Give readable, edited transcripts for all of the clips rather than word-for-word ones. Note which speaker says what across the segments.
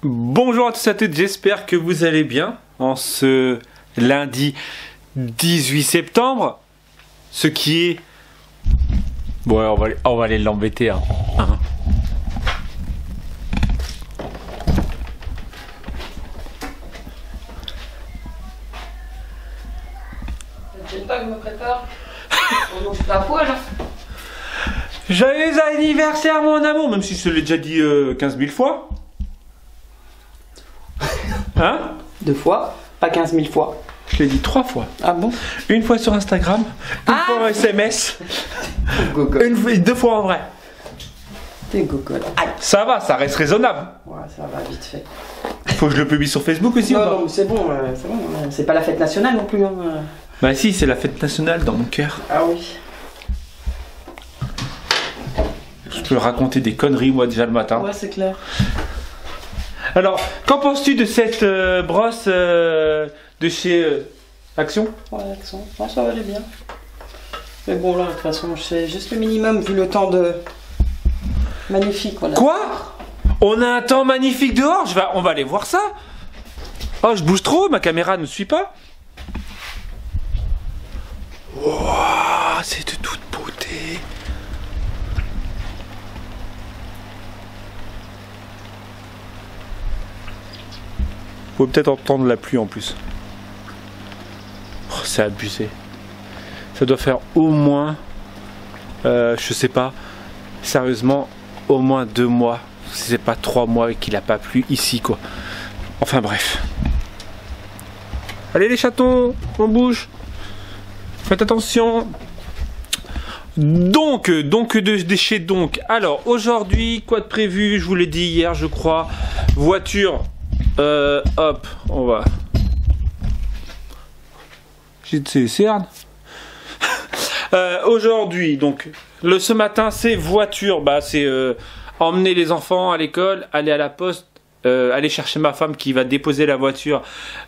Speaker 1: Bonjour à tous et à toutes, j'espère que vous allez bien en ce lundi 18 septembre. Ce qui est... Bon, on va aller l'embêter. Hein.
Speaker 2: J'aime pas que je me prépare. On mange la poêle.
Speaker 1: Joyeux anniversaire mon amour, même si je te l'ai déjà dit 15 000 fois. Hein?
Speaker 2: 2 fois, pas 15 000 fois.
Speaker 1: Je l'ai dit 3 fois.
Speaker 2: Ah bon?
Speaker 1: Une fois sur Instagram, une fois en SMS, deux fois en vrai.
Speaker 2: T'es gogol. Aïe.
Speaker 1: Ça va, ça reste raisonnable.
Speaker 2: Ouais, ça va vite fait.
Speaker 1: Faut que je le publie sur Facebook aussi ou
Speaker 2: Non,
Speaker 1: pas?
Speaker 2: non, c'est bon, c'est pas la fête nationale non plus. Hein.
Speaker 1: Bah si, c'est la fête nationale dans mon cœur.
Speaker 2: Ah oui.
Speaker 1: Je peux raconter des conneries moi déjà le matin.
Speaker 2: Ouais, c'est clair.
Speaker 1: Alors, qu'en penses-tu de cette brosse de chez Action?
Speaker 2: Ouais, l'accent. Non, ça va aller bien. Mais bon, là, de toute façon, je fais juste le minimum vu le temps de... Magnifique, voilà.
Speaker 1: Quoi? On a un temps magnifique dehors, on va aller voir ça. Oh, je bouge trop, ma caméra ne suit pas. Wow, c'est de toute beauté. Faut peut-être entendre la pluie en plus. Oh, c'est abusé. Ça doit faire au moins, je sais pas, sérieusement, au moins 2 mois, si c'est pas 3 mois qu'il a pas plu ici quoi. Enfin bref. Allez les chatons, on bouge. Faites attention. Donc de déchets donc. Alors aujourd'hui, quoi de prévu? Je vous l'ai dit hier je crois. Voiture. Hop, on va. J'ai cernes. Aujourd'hui, donc, ce matin, c'est voiture. Bah, c'est emmener les enfants à l'école, aller à la poste, aller chercher ma femme qui va déposer la voiture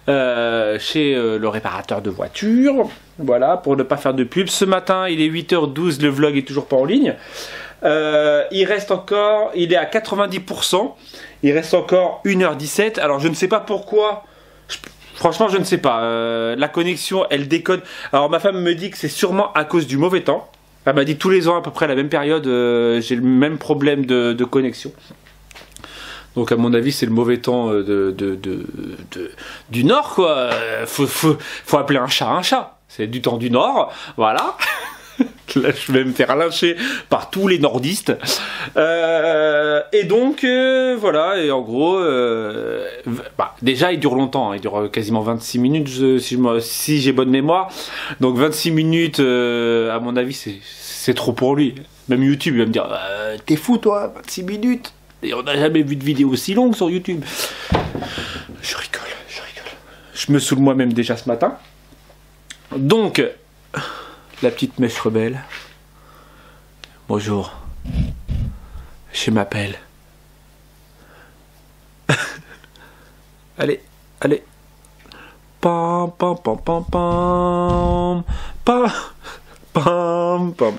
Speaker 1: chez le réparateur de voiture. Voilà, pour ne pas faire de pub. Ce matin, il est 8h12, le vlog est toujours pas en ligne. Il reste encore, il est à 90%. Il reste encore 1h17. Alors, je ne sais pas pourquoi. Franchement, je ne sais pas. La connexion, elle déconne. Alors, ma femme me dit que c'est sûrement à cause du mauvais temps. Elle m'a dit tous les ans, à peu près à la même période, j'ai le même problème de connexion. Donc, à mon avis, c'est le mauvais temps du Nord, quoi. Faut appeler un chat. C'est du temps du Nord. Voilà. Là, je vais me faire lyncher par tous les nordistes. Et donc, voilà. Et en gros, déjà, il dure longtemps. Hein, il dure quasiment 26 minutes, si j'ai bonne mémoire. Donc, 26 minutes, à mon avis, c'est trop pour lui. Même YouTube, il va me dire t'es fou, toi, 26 minutes. Et on n'a jamais vu de vidéo aussi longue sur YouTube. Je rigole. Je me saoule moi-même déjà ce matin. Donc... La petite mèche rebelle. Bonjour. Je m'appelle. Allez. Pam.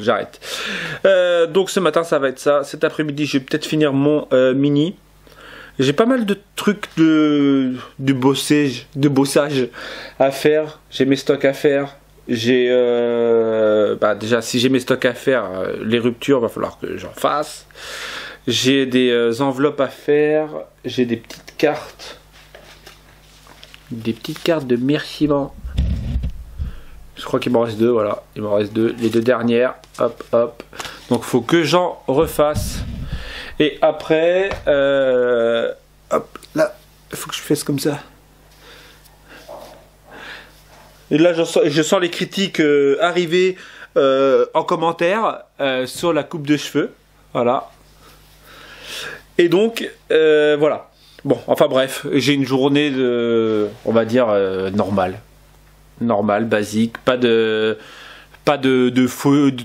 Speaker 1: J'arrête. Donc ce matin ça va être ça. Cet après-midi je vais peut-être finir mon mini. J'ai pas mal de trucs de bossage à faire. J'ai mes stocks à faire. J'ai déjà si j'ai mes stocks à faire, les ruptures va falloir que j'en fasse. J'ai des enveloppes à faire, j'ai des petites cartes de remerciement. Je crois qu'il m'en reste 2, voilà, il m'en reste 2, les 2 dernières. Hop. Donc faut que j'en refasse. Et après, hop, là, il faut que je fasse comme ça. Et là, je sens les critiques arriver en commentaire sur la coupe de cheveux. Voilà. Et donc, voilà. Bon, enfin bref, j'ai une journée on va dire, normale. Normale, basique. Pas de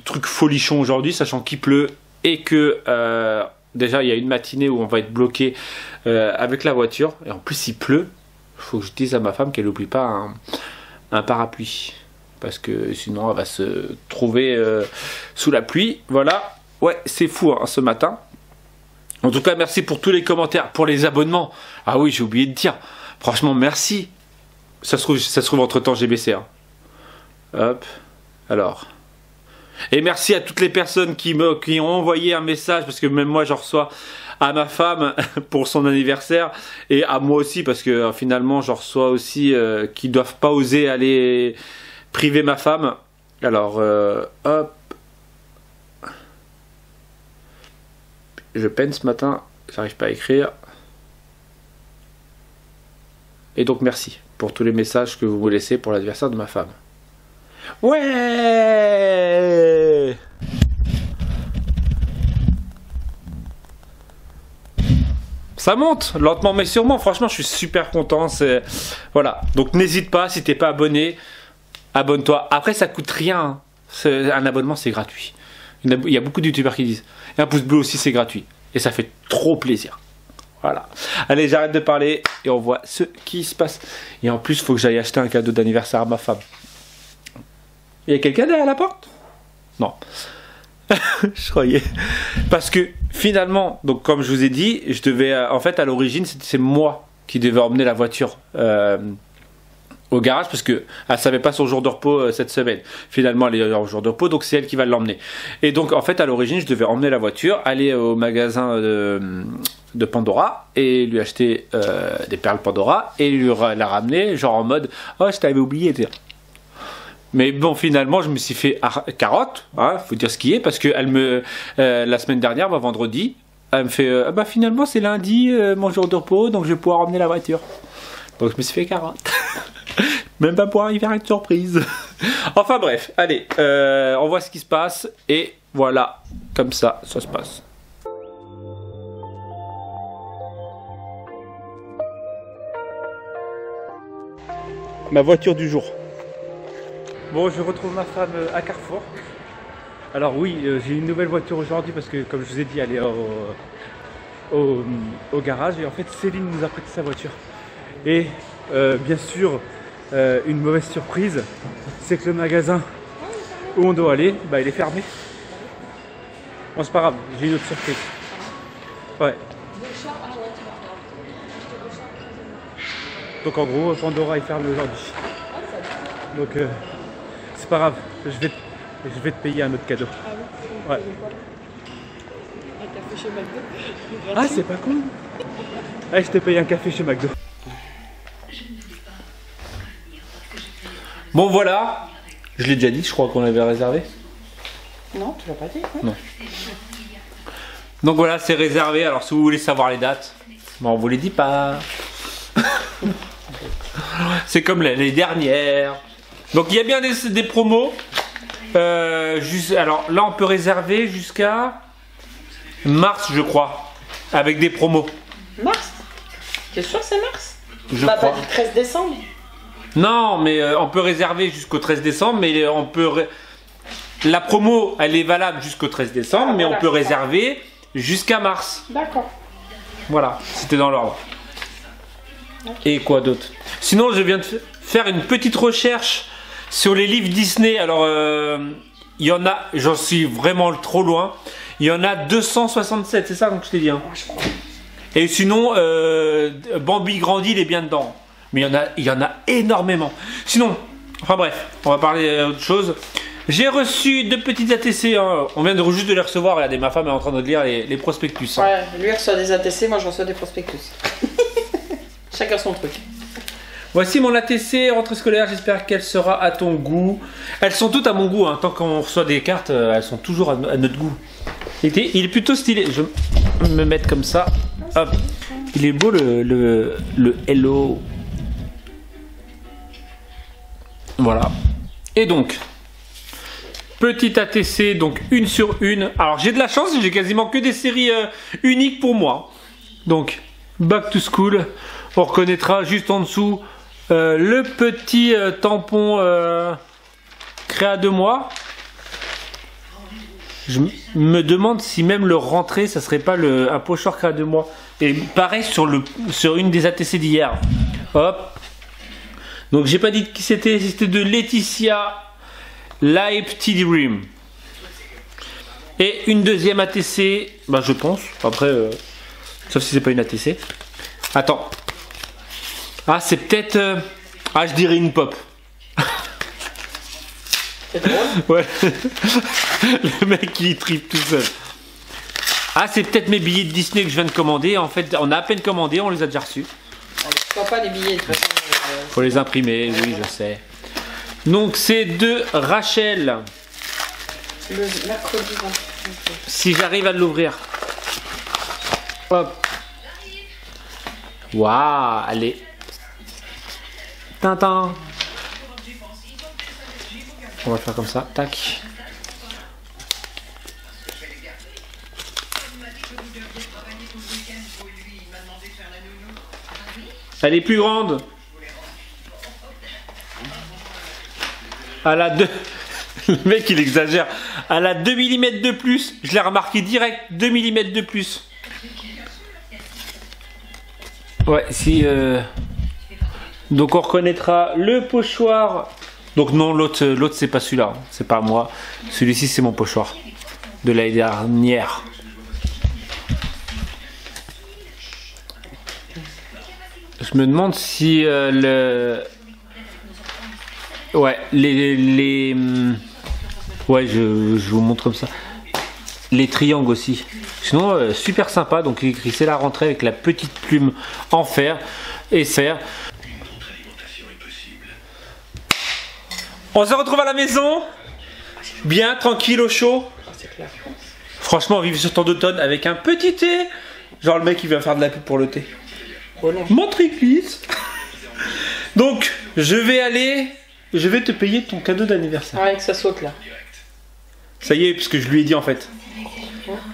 Speaker 1: trucs folichons aujourd'hui, sachant qu'il pleut. Et que, déjà, il y a une matinée où on va être bloqué avec la voiture. Et en plus, il pleut. Il faut que je dise à ma femme qu'elle n'oublie pas un parapluie, parce que sinon elle va se trouver sous la pluie. Voilà, ouais, c'est fou hein, ce matin. En tout cas, merci pour tous les commentaires, pour les abonnements. Ah oui, j'ai oublié de dire. Franchement, merci. Ça se trouve entre temps, j'ai baissé. Hein. Hop. Alors. Et merci à toutes les personnes qui ont envoyé un message, parce que même moi, j'en reçois à ma femme pour son anniversaire, et à moi aussi, parce que finalement, j'en reçois aussi qui doivent pas oser aller priver ma femme. Alors, hop. Je peine ce matin, j'arrive pas à écrire. Et donc merci pour tous les messages que vous me laissez pour l'anniversaire de ma femme. Ouais! Ça monte, lentement mais sûrement. Franchement, je suis super content. Voilà. Donc n'hésite pas, si t'es pas abonné, abonne-toi. Après, ça coûte rien. Un abonnement, c'est gratuit. Il y a beaucoup de youtubeurs qui disent. Et un pouce bleu aussi, c'est gratuit. Et ça fait trop plaisir. Voilà. Allez, j'arrête de parler et on voit ce qui se passe. Et en plus, il faut que j'aille acheter un cadeau d'anniversaire à ma femme. Il y a quelqu'un derrière la porte? Non. Je croyais. Parce que finalement, donc comme je vous ai dit, je devais. En fait, à l'origine, c'est moi qui devais emmener la voiture. Au garage parce que elle savait pas son jour de repos cette semaine. Finalement elle est en jour de repos, donc c'est elle qui va l'emmener. Et donc en fait à l'origine je devais emmener la voiture, aller au magasin de Pandora et lui acheter des perles Pandora et lui la ramener genre en mode oh je t'avais oublié. Mais bon finalement je me suis fait carotte, hein, faut dire ce qui est, parce que elle me la semaine dernière, vendredi, elle me fait bah finalement c'est lundi mon jour de repos, donc je vais pouvoir emmener la voiture. Donc je me suis fait carotte. Même pas pour arriver à une surprise. Enfin bref, allez, on voit ce qui se passe. Et voilà, comme ça se passe. Ma voiture du jour. Bon, je retrouve ma femme à Carrefour. Alors oui, j'ai une nouvelle voiture aujourd'hui parce que comme je vous ai dit, elle est au garage. Et en fait, Céline nous a prêté sa voiture. Et bien sûr, une mauvaise surprise, c'est que le magasin où on doit aller, bah, il est fermé. Bon, c'est pas grave, j'ai une autre surprise. Ouais. Donc en gros, Pandora est fermé aujourd'hui. Donc c'est pas grave, je vais te payer un autre cadeau. Ouais.
Speaker 2: Un café chez McDo.
Speaker 1: Ah, c'est pas con. Allez, je te paye un café chez McDo. Bon voilà, je l'ai déjà dit, je crois qu'on l'avait réservé.
Speaker 2: Non, tu l'as pas dit. Hein.
Speaker 1: Non. Donc voilà, c'est réservé. Alors si vous voulez savoir les dates, bon, on vous les dit pas. C'est comme les dernières. Donc il y a bien des promos. Alors là, on peut réserver jusqu'à mars, je crois, avec des promos.
Speaker 2: Mars? T'es sûr que c'est mars?
Speaker 1: Je
Speaker 2: bah,
Speaker 1: crois.
Speaker 2: Pas du 13 décembre.
Speaker 1: Non, mais on peut réserver jusqu'au 13 décembre, mais on peut... La promo, elle est valable jusqu'au 13 décembre, mais on peut réserver jusqu'à mars.
Speaker 2: D'accord.
Speaker 1: Voilà, c'était dans l'ordre. Okay. Et quoi d'autre? Sinon, je viens de faire une petite recherche sur les livres Disney. Alors, il y en a, j'en suis vraiment trop loin. Il y en a 267, c'est ça que je t'ai dit, hein. Et sinon, Bambi grandit, il est bien dedans. Mais il y en a énormément. Sinon, enfin bref, on va parler d'autre chose. J'ai reçu 2 petites ATC. Hein. On vient juste de les recevoir. Regardez, ma femme est en train de lire les prospectus. Hein.
Speaker 2: Ouais, lui reçoit des ATC, moi je reçois des prospectus. Chacun son truc.
Speaker 1: Voici mon ATC rentrée scolaire. J'espère qu'elle sera à ton goût. Elles sont toutes à mon goût. Hein. Tant qu'on reçoit des cartes, elles sont toujours à notre goût. Il est plutôt stylé. Je vais me mettre comme ça. Hop. Il est beau le Hello. Voilà. Et donc, petit ATC, donc 1 sur 1. Alors j'ai de la chance, j'ai quasiment que des séries uniques pour moi. Donc, Back to School. On reconnaîtra juste en dessous le petit tampon créa de moi. Je me demande si même le rentré, ça serait pas un pochoir créa de moi. Et pareil sur une des ATC d'hier. Hop. Donc j'ai pas dit qui c'était, c'était de Laetitia Live Dream. Et une deuxième ATC, bah je pense, après Sauf si c'est pas une ATC. Attends. Ah, c'est peut-être... Ah, je dirais une pop.
Speaker 2: C'est drôle.
Speaker 1: Ouais. Le mec qui tripe tout seul. Ah, c'est peut-être mes billets de Disney que je viens de commander. En fait, on a à peine commandé, on les a déjà reçus.
Speaker 2: On ne pas les billets de toute façon.
Speaker 1: Faut les imprimer, oui, je sais. Donc, c'est de Rachel.
Speaker 2: Le mercredi 20.
Speaker 1: Si j'arrive à l'ouvrir. Hop. Waouh, allez. Tintin. On va le faire comme ça. Tac. Elle est plus grande. Elle a 2. Le mec il exagère. Elle a 2 mm de plus. Je l'ai remarqué direct. 2 mm de plus. Ouais, si. Donc on reconnaîtra le pochoir. Donc non, l'autre c'est pas celui-là. C'est pas moi. Celui-ci c'est mon pochoir. De l'année dernière. Je me demande si ouais, ouais, je vous montre comme ça. Les triangles aussi. Sinon, super sympa. Donc, il est écrit c'est la rentrée avec la petite plume en fer et fer. On se retrouve à la maison. Bien, tranquille, au chaud.
Speaker 2: C'est clair.
Speaker 1: Franchement, vivre sur ton automne avec un petit thé. Genre, le mec, il vient faire de la pub pour le thé.
Speaker 2: Oh non.
Speaker 1: Mon triclis. Donc, je vais te payer ton cadeau d'anniversaire.
Speaker 2: Ouais, que ça saute là.
Speaker 1: Ça y est, parce que je lui ai dit en fait.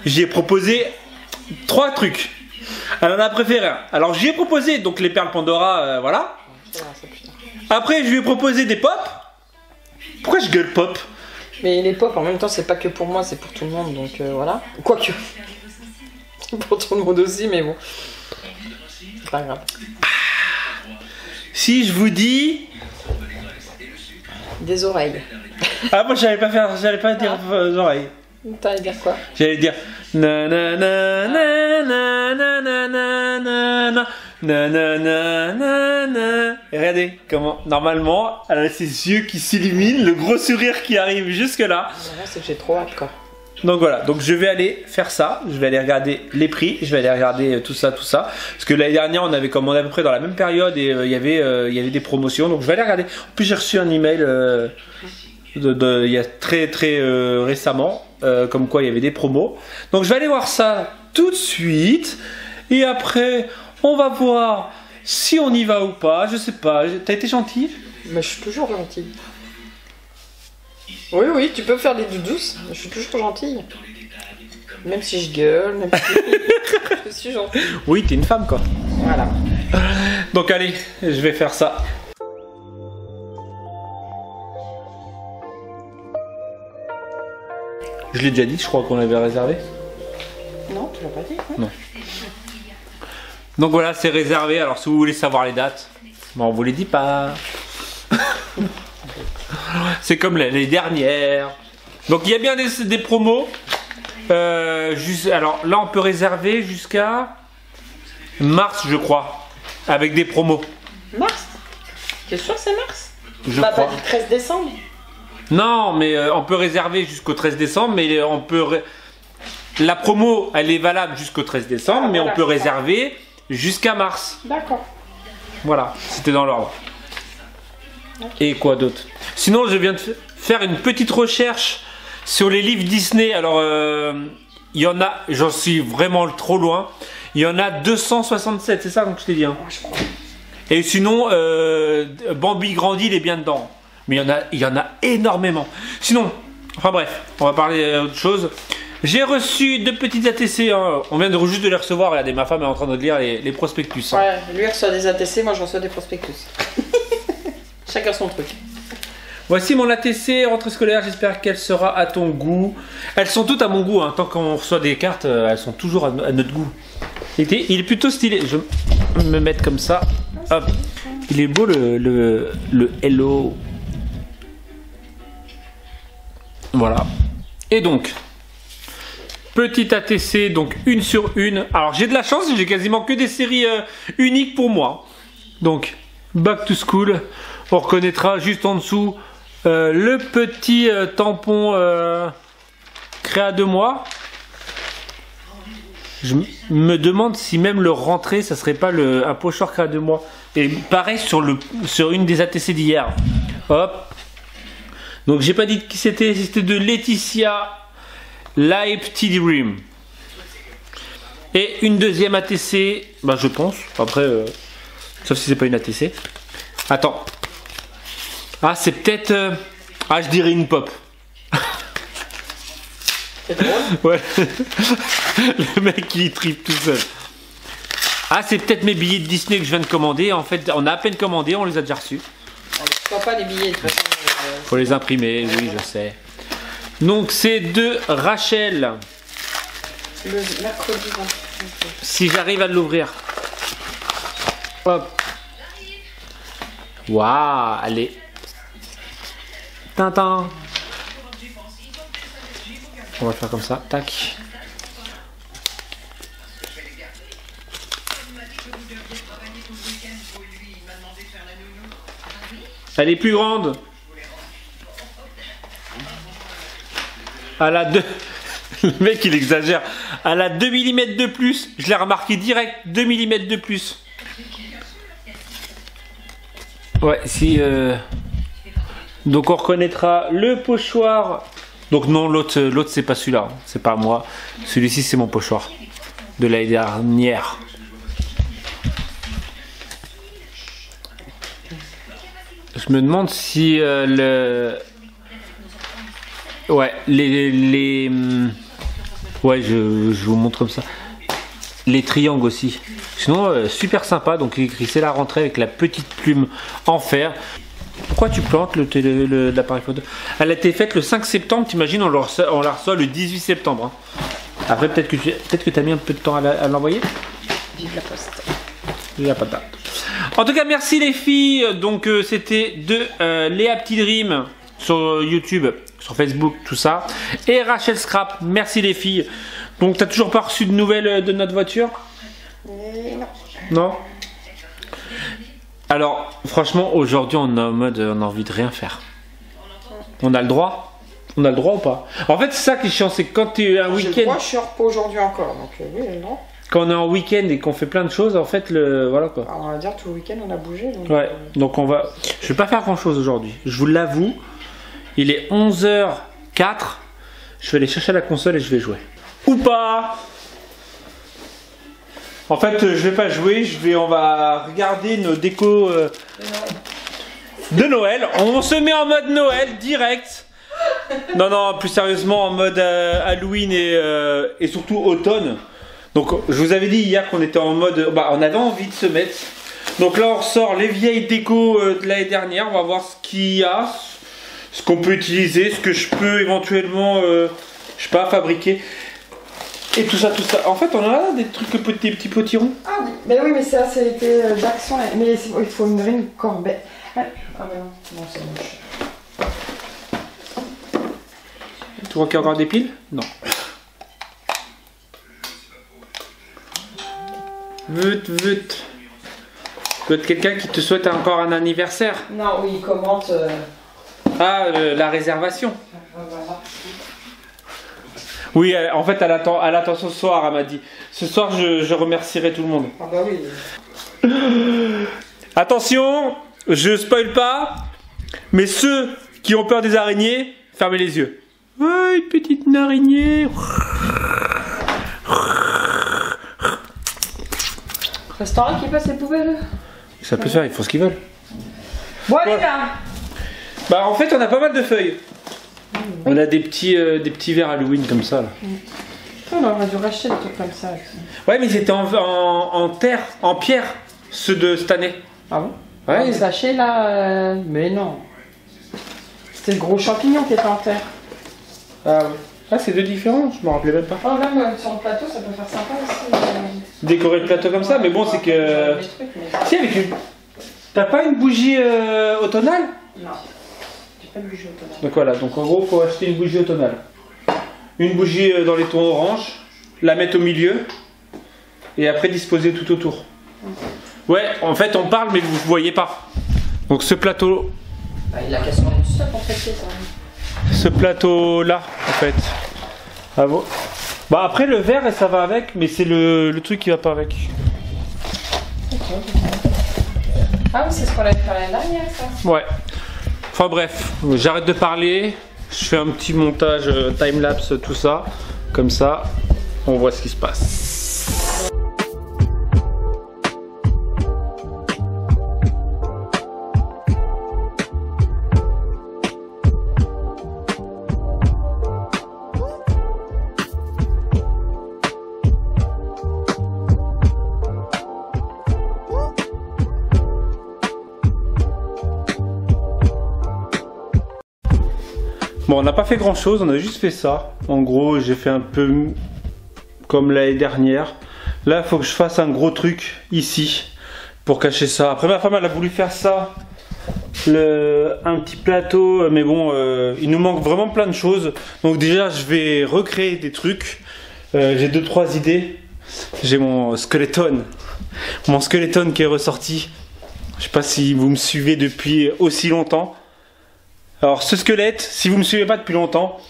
Speaker 1: J'y ai proposé 3 trucs. Elle en a préféré un. Alors j'y ai proposé donc les perles Pandora, voilà. Après je lui ai proposé des pop. Pourquoi je gueule pop?
Speaker 2: Mais les pop en même temps c'est pas que pour moi, c'est pour tout le monde donc voilà. Quoique. C'est pour tout le monde aussi mais bon. C'est pas grave.
Speaker 1: Si je vous dis...
Speaker 2: Des oreilles.
Speaker 1: Ah moi j'allais pas dire oreilles.
Speaker 2: T'allais dire quoi?
Speaker 1: J'allais dire na na na na na na na na na na na na na. Et regardez comment normalement elle a ses yeux qui s'illuminent, le gros sourire qui arrive jusque là.
Speaker 2: C'est que j'ai trop hâte quoi.
Speaker 1: Donc voilà, donc je vais aller faire ça, je vais aller regarder les prix, je vais aller regarder tout ça. Parce que l'année dernière on avait commandé à peu près dans la même période et il y avait des promotions, donc je vais aller regarder. En plus j'ai reçu un email il y a très récemment, comme quoi il y avait des promos. Donc je vais aller voir ça tout de suite et après on va voir si on y va ou pas, je sais pas. T'as été gentil?
Speaker 2: Mais je suis toujours gentille. Oui, tu peux faire des douces, je suis toujours gentille. Même si je gueule, même si je suis gentille.
Speaker 1: Oui, t'es une femme quoi.
Speaker 2: Voilà.
Speaker 1: Donc allez, je vais faire ça. Je l'ai déjà dit, je crois qu'on l'avait réservé.
Speaker 2: Non, tu l'as pas dit. Hein.
Speaker 1: Non. Donc voilà, c'est réservé. Alors si vous voulez savoir les dates, bon, on vous les dit pas. C'est comme les dernières. Donc il y a bien des promos. Alors là, on peut réserver jusqu'à mars, je crois, avec des promos.
Speaker 2: Mars? T'es sûr que c'est mars?
Speaker 1: Je
Speaker 2: bah,
Speaker 1: crois.
Speaker 2: Pas du 13 décembre.
Speaker 1: Non, mais on peut réserver jusqu'au 13 décembre, mais on peut... La promo, elle est valable jusqu'au 13 décembre, mais on peut réserver jusqu'à mars.
Speaker 2: D'accord.
Speaker 1: Voilà, c'était dans l'ordre. Et quoi d'autre? Sinon, je viens de faire une petite recherche sur les livres Disney. Alors, il y en a, j'en suis vraiment trop loin. Il y en a 267, c'est ça que je t'ai dit hein.
Speaker 2: Je crois.
Speaker 1: Et sinon, Bambi grandit, il est bien dedans. Mais il y en a énormément. Sinon, enfin bref, on va parler d'autre chose. J'ai reçu 2 petites ATC. Hein. On vient juste de les recevoir. Regardez, ma femme est en train de lire les prospectus. Hein.
Speaker 2: Ouais, lui reçoit des ATC, moi je reçois des prospectus. Chacun son truc.
Speaker 1: Voici mon ATC rentrée scolaire. J'espère qu'elle sera à ton goût. Elles sont toutes à mon goût. Hein. Tant qu'on reçoit des cartes, elles sont toujours à notre goût. Il est plutôt stylé. Je vais me mettre comme ça. Hop. Il est beau le Hello. Voilà. Et donc, Petite ATC, donc 1 sur 1. Alors j'ai de la chance, j'ai quasiment que des séries uniques pour moi. Donc Back to School, on reconnaîtra juste en dessous le petit tampon créa de moi. Je me demande si même le rentré, ça serait pas un pochoir créa de moi. Et pareil sur une des ATC d'hier. Hop. Donc j'ai pas dit qui c'était, c'était de Laetitia Live TD Dream. Et une deuxième ATC, bah je pense, après, sauf si c'est pas une ATC. Attends. Ah c'est peut-être, ah je dirais une pop.
Speaker 2: C'est drôle.
Speaker 1: Ouais. Le mec il tripe tout seul. Ah c'est peut-être mes billets de Disney que je viens de commander. En fait on a à peine commandé, on les a déjà reçus.
Speaker 2: On ne reçoit pas les billets de toute façon.
Speaker 1: Faut les imprimer, oui je sais. Donc c'est de Rachel.
Speaker 2: Le mercredi 20.
Speaker 1: Si j'arrive à l'ouvrir. Hop. Waouh, allez. Tintin. On va le faire comme ça. Tac. Elle est plus grande. Elle a 2. Le mec il exagère. Elle a 2 mm de plus. Je l'ai remarqué direct. 2 mm de plus. Ouais, si. Donc on reconnaîtra le pochoir. Donc non, l'autre c'est pas celui-là. C'est pas moi. Celui-ci c'est mon pochoir. De l'année dernière. Je me demande si ouais, ouais, je vous montre comme ça. Les triangles aussi. Sinon, super sympa. Donc, il écrit c'est la rentrée avec la petite plume en fer. Pourquoi tu plantes l'appareil photo? Elle a été faite le 5 septembre. T'imagines, on la reçoit le 18 septembre. Hein. Après, peut-être que tu as mis un peu de temps à l'envoyer.
Speaker 2: Vive la poste.
Speaker 1: Il n'y a pas de date. En tout cas, merci les filles. Donc, c'était de Léa Petit Dream sur YouTube, sur Facebook, tout ça. Et Rachel Scrap. Merci les filles. Donc, t'as toujours pas reçu de nouvelles de notre voiture?
Speaker 2: Non.
Speaker 1: Non? Alors, franchement, aujourd'hui, on est en mode, on a envie de rien faire. On a le droit? On a le droit ou pas? En fait, c'est ça qui est chiant, c'est quand tu es un week-end.
Speaker 2: Moi, je suis en repos aujourd'hui encore, donc oui, non.
Speaker 1: Quand on est en week-end et qu'on fait plein de choses, en fait, voilà quoi.
Speaker 2: Alors, on va dire tout le week-end, on a bougé. Donc,
Speaker 1: ouais, donc on va. Je vais pas faire grand chose aujourd'hui. Je vous l'avoue. Il est 11h04. Je vais aller chercher la console et je vais jouer. Ou pas. En fait, je vais pas jouer. On va regarder nos décos de Noël. On se met en mode Noël direct. Non, non, plus sérieusement en mode Halloween et surtout automne. Donc, je vous avais dit hier qu'on était en mode. Bah, on avait envie de se mettre. Donc là, on ressort les vieilles décos de l'année dernière. On va voir ce qu'il y a, ce qu'on peut utiliser, ce que je peux éventuellement, je sais pas, fabriquer. Et tout ça, tout ça. En fait, on a des trucs, des petits potirons.
Speaker 2: Ah oui, mais oui, mais ça, c'était Jackson. Mais il faut une vraie corbeille. Ah mais non, non c'est moche.
Speaker 1: Tu vois qu'il y a encore des piles? Non. Veut être quelqu'un qui te souhaite encore un anniversaire?
Speaker 2: Non, oui, il commente.
Speaker 1: Ah, la réservation.
Speaker 2: Voilà.
Speaker 1: Oui, en fait, elle attend ce soir, elle m'a dit. Ce soir, je remercierai tout le monde.
Speaker 2: Ah bah oui.
Speaker 1: Attention, je spoil pas, mais ceux qui ont peur des araignées, fermez les yeux. Oh, une petite araignée.
Speaker 2: Restaurant qui passe les poubelles.
Speaker 1: Ça peut se faire, ils font ce qu'ils veulent.
Speaker 2: Bon, allez là.
Speaker 1: Bah, en fait, on a pas mal de feuilles. On a des petits verres Halloween comme ça là.
Speaker 2: On aurait dû racheter des trucs comme ça.
Speaker 1: Ouais, mais ils étaient en terre, en pierre, ceux de cette année.
Speaker 2: Ah bon?
Speaker 1: Ouais.
Speaker 2: Les sachets là, mais non. C'était le gros champignon qui était en terre.
Speaker 1: Ah oui. Ah, c'est deux différents, je m'en rappelais même pas.
Speaker 2: Oh, même sur le plateau, ça peut faire sympa aussi.
Speaker 1: Décorer le plateau comme ça, mais bon, c'est que. Si, avec une. T'as pas une bougie automnale?
Speaker 2: Non. J'ai pas de bougie automnale.
Speaker 1: Donc voilà, donc en gros, faut acheter une bougie automnale. une bougie dans les tons orange, la mettre au milieu et après disposer tout autour. Ouais, en fait on parle mais vous ne voyez pas. Donc ce plateau...
Speaker 2: Bah, il a qu'à se tourner tout seul pour traiter ça.
Speaker 1: Ce plateau là en fait. Ah bon. Bah après le verre ça va avec mais c'est le truc qui va pas avec.
Speaker 2: Ah oui, c'est ce qu'on avait fait l'année dernière ça.
Speaker 1: Ouais. Enfin bref, j'arrête de parler. Je fais un petit montage time-lapse tout ça. Comme ça, on voit ce qui se passe. Bon, on n'a pas fait grand chose, on a juste fait ça. En gros, j'ai fait un peu comme l'année dernière. Là, il faut que je fasse un gros truc ici pour cacher ça. Après, ma femme, elle a voulu faire ça, un petit plateau, mais bon, il nous manque vraiment plein de choses. Donc déjà, je vais recréer des trucs. J'ai 2-3 idées. J'ai mon skeleton qui est ressorti. Je sais pas si vous me suivez depuis aussi longtemps. Alors ce squelette, si vous ne me suivez pas depuis longtemps,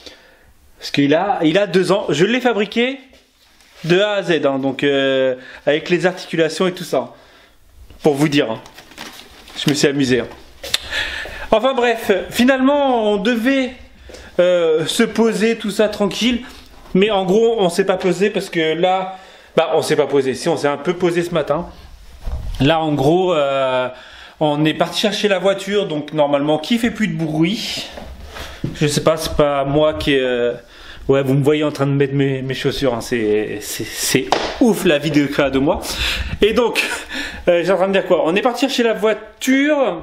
Speaker 1: parce qu'il a 2 ans, je l'ai fabriqué de A à Z, hein, donc avec les articulations et tout ça, pour vous dire, hein. Je me suis amusé. Hein. Enfin bref, finalement on devait se poser tout ça tranquille, mais en gros on s'est pas posé parce que là, bah on s'est pas posé, si on s'est un peu posé ce matin. Là en gros... on est parti chercher la voiture, donc normalement qui fait plus de bruit. Je sais pas, c'est pas moi qui est... Ouais, vous me voyez en train de mettre mes chaussures, hein. C'est ouf la vie de moi. Et donc, j'ai en train de dire quoi? On est parti chercher la voiture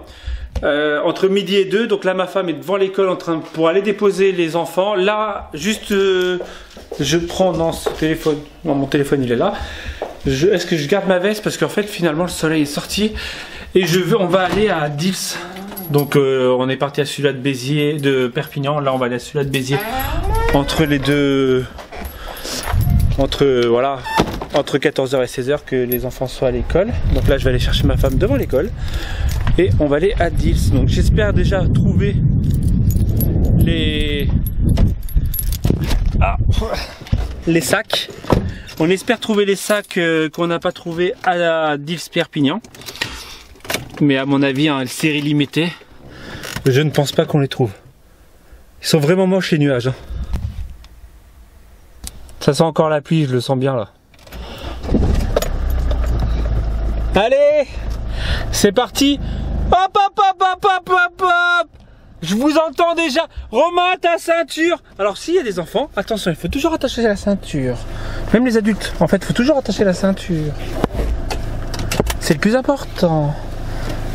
Speaker 1: entre midi et 2. Donc là ma femme est devant l'école pour aller déposer les enfants. Là, juste je prends dans ce téléphone. Non, mon téléphone il est là. Est-ce que je garde ma veste? Parce qu'en fait finalement le soleil est sorti. Et on va aller à Dils. Donc on est parti à celui-là de Perpignan. Là on va aller à celui-là de Béziers. Entre les deux... Entre 14h et 16h que les enfants soient à l'école. Donc là je vais aller chercher ma femme devant l'école. Et on va aller à Dils. Donc j'espère déjà trouver les sacs. On espère trouver les sacs qu'on n'a pas trouvé à Dils Perpignan. Mais à mon avis, hein, série limitée, je ne pense pas qu'on les trouve. Ils sont vraiment moches les nuages. Hein. Ça sent encore la pluie, je le sens bien là. Allez, c'est parti. Hop, hop, hop, hop, hop, hop, hop. Je vous entends déjà. Romain, ta ceinture. Alors s'il y a des enfants, attention, il faut toujours attacher la ceinture. Même les adultes, en fait, il faut toujours attacher la ceinture. C'est le plus important.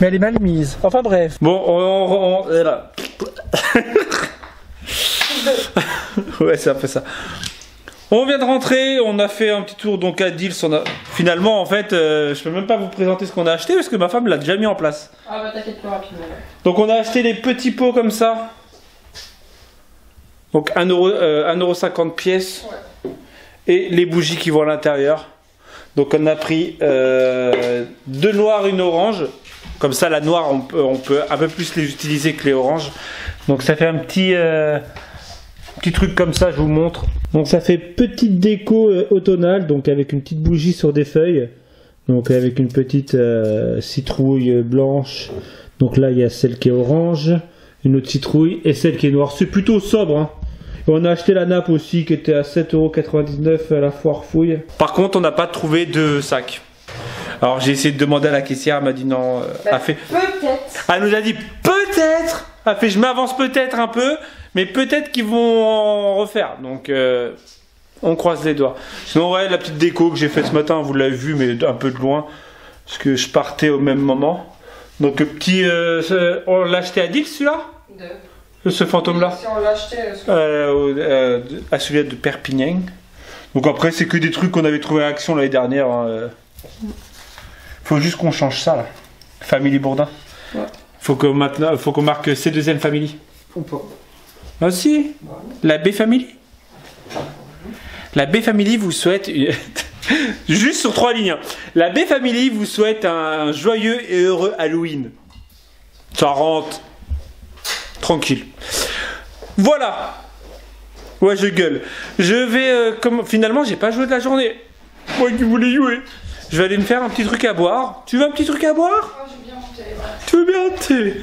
Speaker 1: Mais elle est mal mise. Enfin bref. Bon, on là. Ouais, c'est un peu ça. On vient de rentrer, on a fait un petit tour donc à Dils. Finalement, en fait, je peux même pas vous présenter ce qu'on a acheté parce que ma femme l'a déjà mis en place.
Speaker 2: Ah bah t'inquiète plus rapidement.
Speaker 1: Donc on a acheté les petits pots comme ça. Donc 1,50 € pièce. Ouais. Et les bougies qui vont à l'intérieur. Donc on a pris 2 noirs, une orange. Comme ça, la noire, on peut un peu plus les utiliser que les oranges. Donc ça fait un petit truc comme ça, je vous montre. Donc ça fait petite déco automnale, donc avec une petite bougie sur des feuilles. Donc avec une petite citrouille blanche. Donc là, il y a celle qui est orange, une autre citrouille et celle qui est noire. C'est plutôt sobre, hein. Et on a acheté la nappe aussi qui était à 7,99 € à la foire fouille. Par contre, on n'a pas trouvé de sac. Alors j'ai essayé de demander à la caissière, elle m'a dit non.
Speaker 2: Peut-être.
Speaker 1: Elle nous a dit peut-être. Elle fait je m'avance peut-être un peu, mais peut-être qu'ils vont en refaire. Donc on croise les doigts. Sinon ouais, la petite déco que j'ai faite ce matin, vous l'avez vu, mais un peu de loin, parce que je partais au même moment. Donc petit, on l'a acheté à Dils celui-là. Ce fantôme-là.
Speaker 2: Si on l'a acheté
Speaker 1: à celui de Perpignan. Donc après c'est que des trucs qu'on avait trouvé à Action l'année dernière. Hein. Faut juste qu'on change ça là. Family Bourdin. Ouais. Faut qu'on marque C2M Family.
Speaker 2: Ou pas.
Speaker 1: Ah si. La B Family. La B Family vous souhaite... Juste sur 3 lignes. Hein. La B Family vous souhaite un joyeux et heureux Halloween. Ça rentre. Tranquille. Voilà. Ouais, je gueule. Je vais... Finalement, j'ai pas joué de la journée. Moi qui voulais jouer. Je vais aller me faire un petit truc à boire. Tu veux un petit truc à boire?
Speaker 2: Oh, j'ai bien mon thé. Ouais.
Speaker 1: Tu veux bien un thé?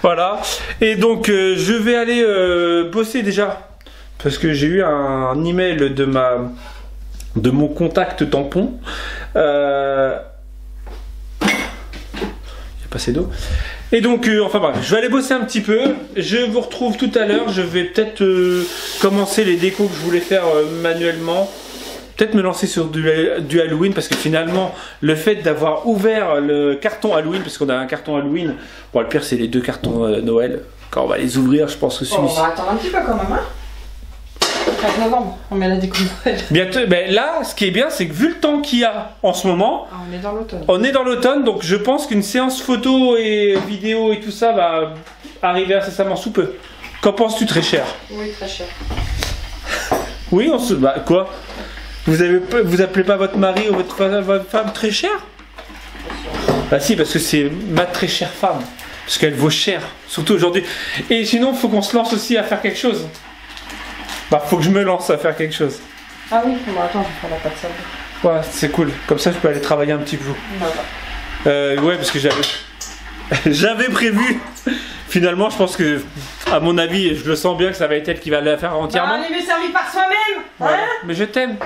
Speaker 1: Voilà. Et donc, je vais aller bosser déjà. Parce que j'ai eu un email de mon contact tampon. Il y a pas assez d'eau. Et donc, enfin bref, je vais aller bosser un petit peu. Je vous retrouve tout à l'heure. Je vais peut-être commencer les décos que je voulais faire manuellement. Peut-être me lancer sur du Halloween, parce que finalement, le fait d'avoir ouvert le carton Halloween, parce qu'on a un carton Halloween, bon, le pire c'est les 2 cartons Noël. Quand on va les ouvrir, je pense que celui-ci.
Speaker 2: On va attendre un petit peu quand même, hein. 13 novembre, on met la déco Noël.
Speaker 1: Bientôt, ben là, ce qui est bien, c'est que vu le temps qu'il y a en ce moment,
Speaker 2: on est dans l'automne.
Speaker 1: On est dans l'automne, donc je pense qu'une séance photo et vidéo et tout ça va arriver incessamment sous peu. Qu'en penses-tu, très cher?
Speaker 2: Oui, très cher.
Speaker 1: Oui, on se... Bah, quoi? Vous appelez pas votre mari ou votre femme très chère? Bah si, parce que c'est ma très chère femme. Parce qu'elle vaut cher, surtout aujourd'hui. Et sinon, faut qu'on se lance aussi à faire quelque chose. Bah, faut que je me lance à faire quelque chose.
Speaker 2: Ah oui, bon, attends, je vais faire la pâte sable.
Speaker 1: Ouais, c'est cool. Comme ça, je peux aller travailler un petit peu. Ouais, parce que j'avais prévu. Finalement, je pense que, à mon avis, je le sens bien que ça va être elle qui va la faire entièrement.
Speaker 2: On est servi par soi-même,
Speaker 1: ouais.
Speaker 2: hein?
Speaker 1: Mais je t'aime.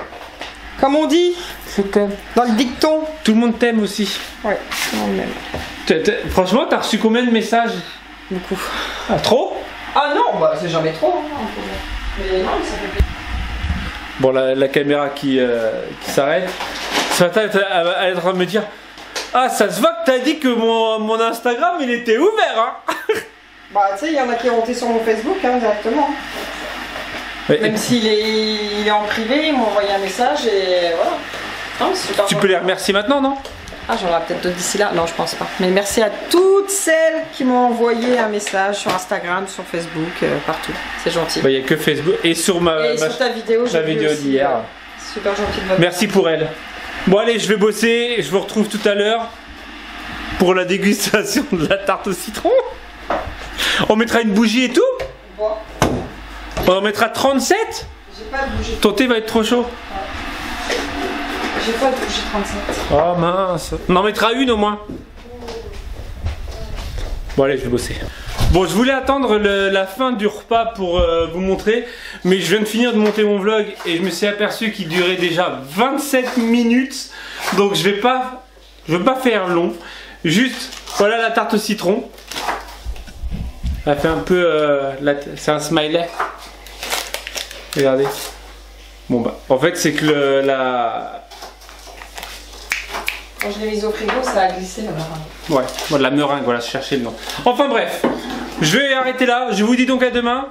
Speaker 2: Comme on dit.
Speaker 1: Je t'aime.
Speaker 2: Dans le dicton.
Speaker 1: Tout le monde t'aime aussi.
Speaker 2: Ouais, tout le monde m'aime.
Speaker 1: Franchement, t'as reçu combien de messages?
Speaker 2: Beaucoup.
Speaker 1: Ah, trop?
Speaker 2: Ah non, bah c'est jamais trop. Hein, mais non, ça fait plaisir.
Speaker 1: Bon, la caméra qui s'arrête. Ce matin, elle est en train de me dire: ah, ça se voit que t'as dit que mon Instagram il était ouvert, hein.
Speaker 2: Bah, tu sais, il y en a qui ont monté sur mon Facebook, hein, directement. Ouais, même s'il est en privé, ils m'ont envoyé un message et voilà. Non, super.
Speaker 1: Tu peux les remercier maintenant, non?
Speaker 2: Ah, j'en aurai peut-être d'autres d'ici là. Non, je pense pas. Mais merci à toutes celles qui m'ont envoyé un message sur Instagram, sur Facebook, partout. C'est gentil.
Speaker 1: Il n'y a que Facebook. Et sur
Speaker 2: sur ta vidéo,
Speaker 1: la vidéo d'hier.
Speaker 2: Super gentil de votre
Speaker 1: Merci pour elle. Bon, allez, je vais bosser. Je vous retrouve tout à l'heure pour la dégustation de la tarte au citron. On mettra une bougie et tout. On en mettra 37.
Speaker 2: J'ai pas de bougie.
Speaker 1: Ton thé va être trop chaud.
Speaker 2: Ouais. J'ai pas de bougie 37.
Speaker 1: Oh mince. On en mettra une au moins. Bon, allez, je vais bosser. Bon, je voulais attendre la fin du repas pour vous montrer, mais je viens de finir de monter mon vlog et je me suis aperçu qu'il durait déjà 27 minutes. Donc je veux pas faire long. Juste, voilà la tarte au citron. Elle fait un peu... c'est un smiley. Regardez. Bon bah, en fait c'est que
Speaker 2: Quand je l'ai mise au frigo, ça a glissé la meringue. Ouais,
Speaker 1: voilà, la meringue, voilà, je cherchais le nom. Enfin bref, je vais arrêter là. Je vous dis donc à demain.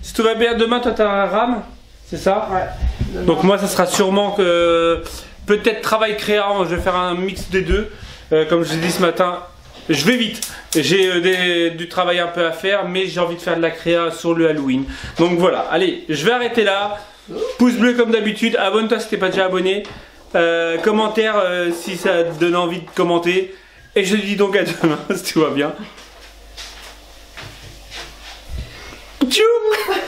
Speaker 1: Si tout va bien, demain, toi t'as un RAM, c'est ça? Ouais. Demain. Donc moi, ça sera sûrement que peut-être travail créant. Je vais faire un mix des deux. Comme je l'ai dit ce matin, je vais vite. J'ai du travail un peu à faire, mais j'ai envie de faire de la créa sur le Halloween. Donc voilà, allez, je vais arrêter là. Pouce bleu comme d'habitude. Abonne-toi si t'es pas déjà abonné. Commentaire si ça te donne envie de commenter. Et je te dis donc à demain si tout va bien.